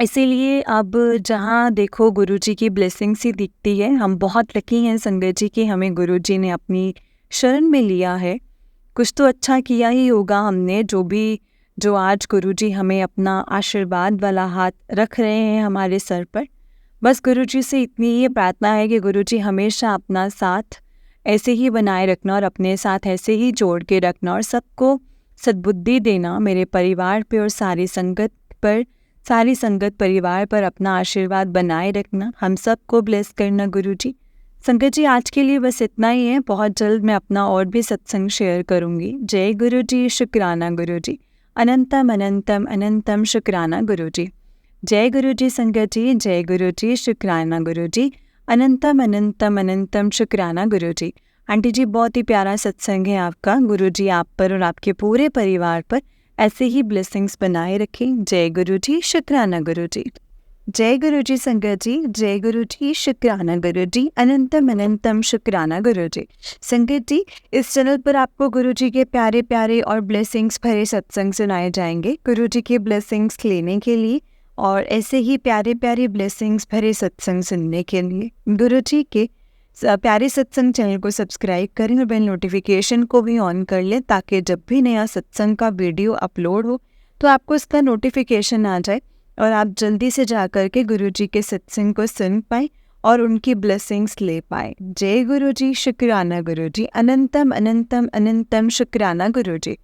इसीलिए अब जहाँ देखो गुरुजी की ब्लेसिंग्स ही दिखती है। हम बहुत लकी हैं संगत जी कि हमें गुरुजी ने अपनी शरण में लिया है। कुछ तो अच्छा किया ही होगा हमने, जो आज गुरुजी हमें अपना आशीर्वाद वाला हाथ रख रहे हैं हमारे सर पर। बस गुरुजी से इतनी ही प्रार्थना है कि गुरुजी हमेशा अपना साथ ऐसे ही बनाए रखना, और अपने साथ ऐसे ही जोड़ के रखना, और सबको सद्बुद्धि देना, मेरे परिवार पे और सारी संगत परिवार पर अपना आशीर्वाद बनाए रखना, हम सबको ब्लेस करना गुरुजी। संगत जी, आज के लिए बस इतना ही है। बहुत जल्द मैं अपना और भी सत्संग शेयर करूँगी। जय गुरुजी, शुक्राना गुरुजी, अनंतम अनंतम अनंतम शुक्राना गुरुजी। जय गुरु जी संगत जी, जय गुरु जी, शुक्राना गुरु जी, अनंतम अनंतम अनंतम शुक्राना गुरु जी। आंटी जी बहुत ही प्यारा सत्संग है आपका। गुरु जी आप पर और आपके पूरे परिवार पर ऐसे ही ब्लेसिंग्स बनाए रखें। जय गुरु जी, शुक्राना गुरु जी। जय गुरु जी संगत जी, जय गुरु जी, शुक्राना गुरु जी, अनंतम अनंतम शुक्राना गुरु जी। संगत जी, इस चैनल पर आपको गुरु जी के प्यारे प्यारे और ब्लेसिंग्स भरे सत्संग सुनाए जाएंगे। गुरु जी के ब्लेसिंग्स लेने के लिए और ऐसे ही प्यारे प्यारे ब्लेसिंग्स भरे सत्संग सुनने के लिए गुरु जी के प्यारे सत्संग चैनल को सब्सक्राइब करें और बेल नोटिफिकेशन को भी ऑन कर लें, ताकि जब भी नया सत्संग का वीडियो अपलोड हो तो आपको इसका नोटिफिकेशन आ जाए और आप जल्दी से जा कर के गुरु जी के सत्संग को सुन पाएँ और उनकी ब्लेसिंग्स ले पाए। जय गुरु जी, शुक्राना गुरु जी, अनंतम अनंतम अनंतम शुक्राना गुरु जी।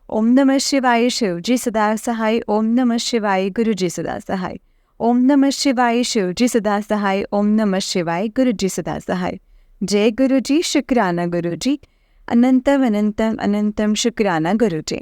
ओम नमः शिवाय, शिव जी सदा सहाय। ओम नमः शिवाय, गुरु जी सदा सहाय। ओम नमः शिवाय, शिव जी सदा सहाय। ओम नमः शिवाय, गुरु जी सदा सहाय। जय गुरु जी, शुक्राना गुरु जी, अनंतम अनंतम अनंतम शुक्राना गुरु जी।